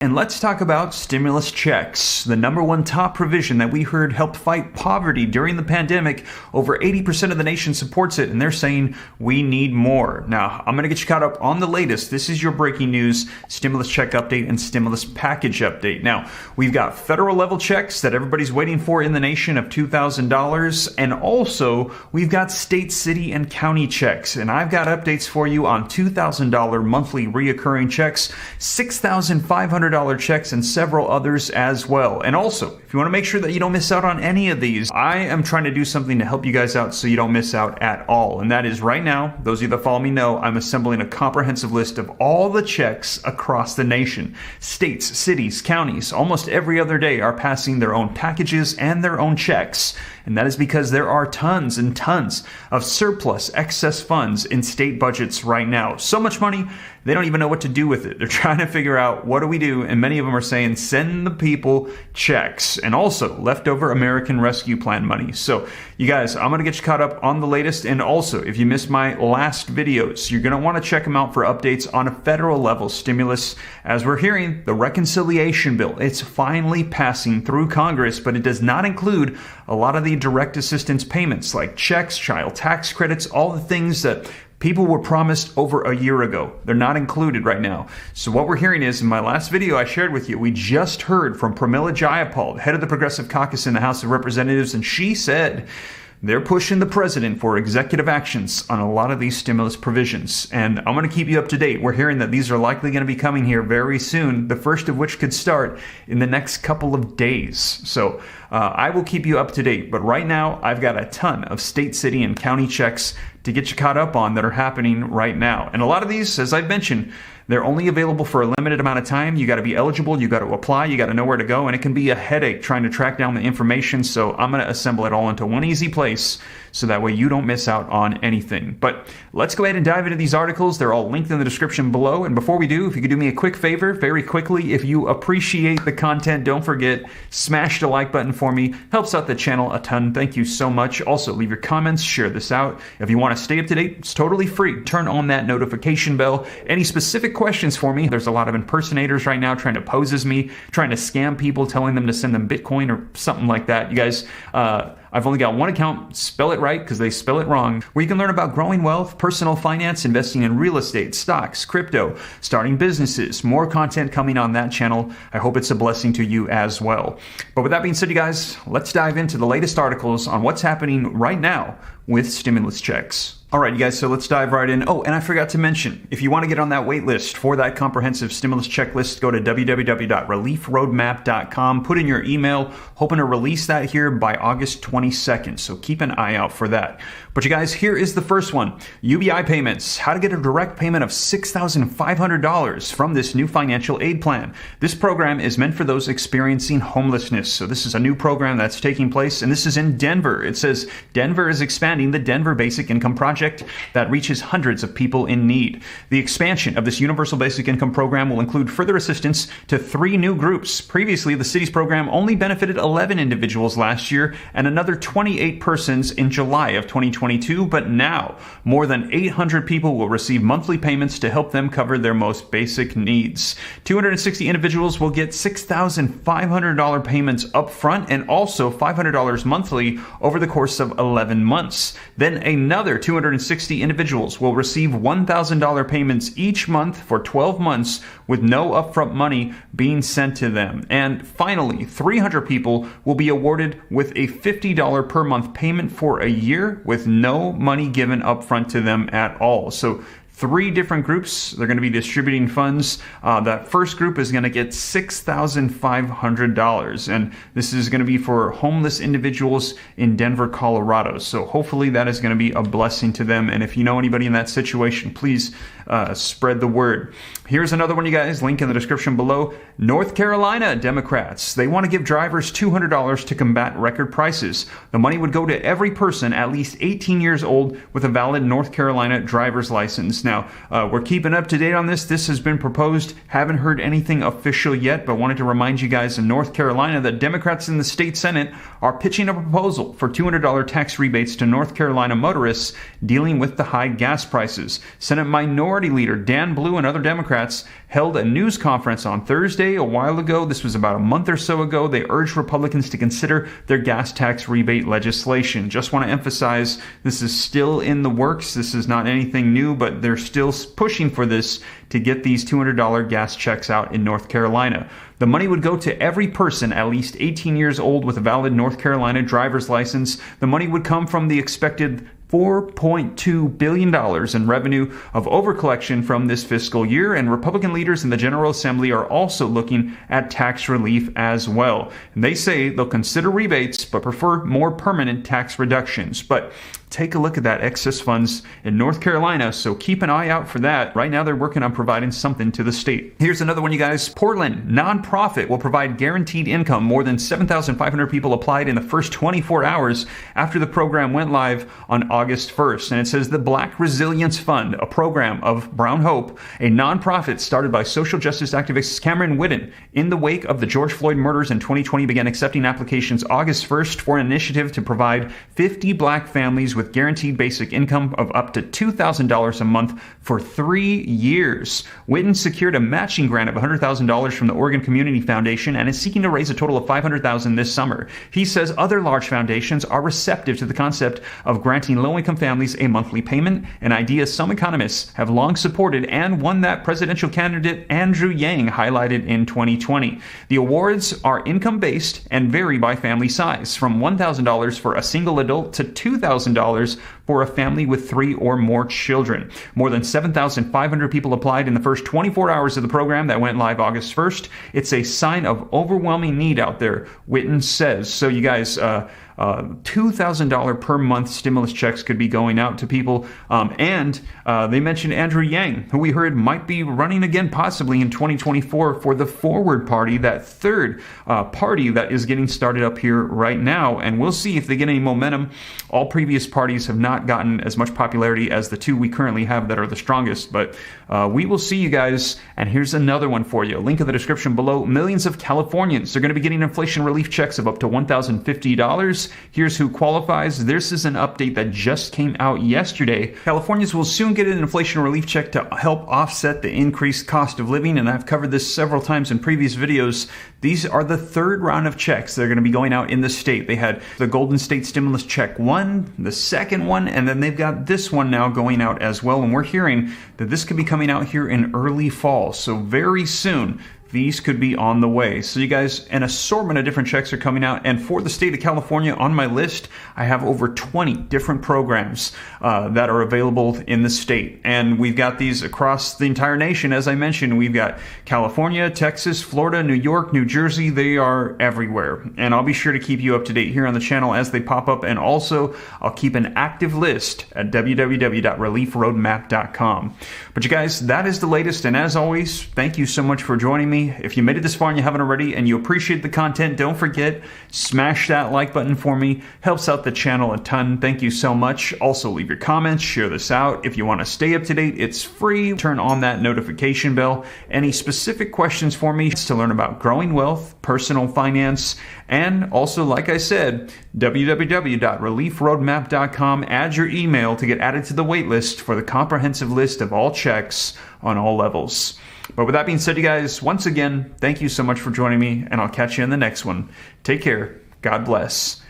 And let's talk about stimulus checks, the number one top provision that we heard helped fight poverty during the pandemic. Over 80% of the nation supports it, and they're saying we need more. Now, I'm going to get you caught up on the latest. This is your breaking news, stimulus check update and stimulus package update. Now, we've got federal level checks that everybody's waiting for in the nation of $2,000, and also we've got state, city, and county checks. And I've got updates for you on $2,000 monthly reoccurring checks, $6,500 checks, and several others as well. And also, if you want to make sure that you don't miss out on any of these, I am trying to do something to help you guys out so you don't miss out at all. And that is right now, those of you that follow me know, I'm assembling a comprehensive list of all the checks across the nation. States, cities, counties, almost every other day are passing their own packages and their own checks. And that is because there are tons and tons of surplus excess funds in state budgets right now. So much money, they don't even know what to do with it. They're trying to figure out, what do we do? And many of them are saying, send the people checks, and also leftover American Rescue Plan money. So you guys, I'm going to get you caught up on the latest. And also, if you missed my last videos, you're going to want to check them out for updates on a federal level stimulus. As we're hearing, the reconciliation bill, it's finally passing through Congress, but it does not include a lot of the direct assistance payments like checks, child tax credits, all the things that people were promised over a year ago. They're not included right now. So what we're hearing is, in my last video I shared with you, we just heard from Pramila Jayapal, head of the Progressive Caucus in the House of Representatives, and she said they're pushing the president for executive actions on a lot of these stimulus provisions. And I'm going to keep you up to date. We're hearing that these are likely going to be coming here very soon, the first of which could start in the next couple of days. So I will keep you up to date. But right now, I've got a ton of state, city, and county checks to get you caught up on that are happening right now. And a lot of these, as I've mentioned, they're only available for a limited amount of time. You got to be eligible, you got to apply, you got to know where to go, and it can be a headache trying to track down the information. So I'm going to assemble it all into one easy place so that way you don't miss out on anything. But let's go ahead and dive into these articles. They're all linked in the description below. And before we do, if you could do me a quick favor, very quickly, if you appreciate the content, don't forget, smash the like button for me. Helps out the channel a ton. Thank you so much. Also, leave your comments, share this out. If you want to stay up to date, it's totally free. Turn on that notification bell. Any specific questions for me? There's a lot of impersonators right now trying to pose as me, trying to scam people, telling them to send them Bitcoin or something like that. You guys, I've only got one account, spell it right because they spell it wrong, where you can learn about growing wealth, personal finance, investing in real estate, stocks, crypto, starting businesses. More content coming on that channel. I hope it's a blessing to you as well. But with that being said, you guys, let's dive into the latest articles on what's happening right now with stimulus checks. All right, you guys, so let's dive right in. Oh, and I forgot to mention, if you want to get on that wait list for that comprehensive stimulus checklist, go to www.reliefroadmap.com, put in your email, hoping to release that here by August 22nd. So keep an eye out for that. But you guys, here is the first one. UBI payments, how to get a direct payment of $6,500 from this new financial aid plan. This program is meant for those experiencing homelessness. So this is a new program that's taking place, and this is in Denver. It says Denver is expanding the Denver Basic Income Project that reaches hundreds of people in need. The expansion of this Universal Basic Income program will include further assistance to 3 new groups. Previously, the city's program only benefited 11 individuals last year and another 28 persons in July of 2022, but now more than 800 people will receive monthly payments to help them cover their most basic needs. 260 individuals will get $6,500 payments up front and also $500 monthly over the course of 11 months. Then another 260 individuals will receive $1,000 payments each month for 12 months with no upfront money being sent to them. And finally, 300 people will be awarded with a $50 per month payment for a year with no money given upfront to them at all. So 3 different groups. They're going to be distributing funds. That first group is going to get $6,500. And this is going to be for homeless individuals in Denver, Colorado. So hopefully that is going to be a blessing to them. And if you know anybody in that situation, please spread the word. Here's another one, you guys. Link in the description below. North Carolina Democrats. They want to give drivers $200 to combat record prices. The money would go to every person at least 18 years old with a valid North Carolina driver's license. Now, we're keeping up to date on this. This has been proposed. Haven't heard anything official yet, but wanted to remind you guys in North Carolina that Democrats in the state Senate are pitching a proposal for $200 tax rebates to North Carolina motorists dealing with the high gas prices. Senate Minority Party leader Dan Blue and other Democrats held a news conference on Thursday a while ago. This was about a month or so ago. They urged Republicans to consider their gas tax rebate legislation. Just want to emphasize this is still in the works. This is not anything new, but they're still pushing for this to get these $200 gas checks out in North Carolina. The money would go to every person at least 18 years old with a valid North Carolina driver's license. The money would come from the expected $4.2 billion in revenue of overcollection from this fiscal year, and Republican leaders in the General Assembly are also looking at tax relief as well. And they say they'll consider rebates but prefer more permanent tax reductions. But take a look at that excess funds in North Carolina, so keep an eye out for that. Right now they're working on providing something to the state. Here's another one, you guys. Portland nonprofit will provide guaranteed income. More than 7,500 people applied in the first 24 hours after the program went live on August 1st. And it says the Black Resilience Fund, a program of Brown Hope, a nonprofit started by social justice activist Cameron Whitten in the wake of the George Floyd murders in 2020, began accepting applications August 1st for an initiative to provide 50 black families with guaranteed basic income of up to $2,000 a month for 3 years. Whitten secured a matching grant of $100,000 from the Oregon Community Foundation and is seeking to raise a total of $500,000 this summer. He says other large foundations are receptive to the concept of granting low-income families a monthly payment, an idea some economists have long supported and one that presidential candidate Andrew Yang highlighted in 2020. The awards are income-based and vary by family size, from $1,000 for a single adult to $2,000 for a family with 3 or more children. More than 7,500 people applied in the first 24 hours of the program that went live August 1st. It's a sign of overwhelming need out there, Whitten says. So you guys, $2,000 per month stimulus checks could be going out to people. And they mentioned Andrew Yang, who we heard might be running again possibly in 2024 for the Forward Party, that third party that is getting started up here right now. And we'll see if they get any momentum. All previous parties have not gotten as much popularity as the two we currently have that are the strongest. But we will see, you guys. And here's another one for you. Link in the description below. Millions of Californians are going to be getting inflation relief checks of up to $1,050. Here's who qualifies. This is an update that just came out yesterday. Californians will soon get an inflation relief check to help offset the increased cost of living, and I've covered this several times in previous videos. These are the third round of checks that are going to be going out in the state. They had the Golden State Stimulus Check 1, the second one, and then they've got this one now going out as well, and we're hearing that this could be coming out here in early fall, so very soon. These could be on the way. So you guys, an assortment of different checks are coming out. And for the state of California, on my list, I have over 20 different programs that are available in the state. And we've got these across the entire nation. As I mentioned, we've got California, Texas, Florida, New York, New Jersey. They are everywhere. And I'll be sure to keep you up to date here on the channel as they pop up. And also, I'll keep an active list at www.reliefroadmap.com. But you guys, that is the latest. And as always, thank you so much for joining me. If you made it this far and you haven't already and you appreciate the content, don't forget, smash that like button for me. Helps out the channel a ton. Thank you so much. Also, leave your comments, share this out. If you want to stay up to date, it's free. Turn on that notification bell. Any specific questions for me to learn about growing wealth, personal finance, and also, like I said, www.reliefroadmap.com. Add your email to get added to the wait list for the comprehensive list of all checks on all levels. But with that being said, you guys, once again, thank you so much for joining me, and I'll catch you in the next one. Take care. God bless.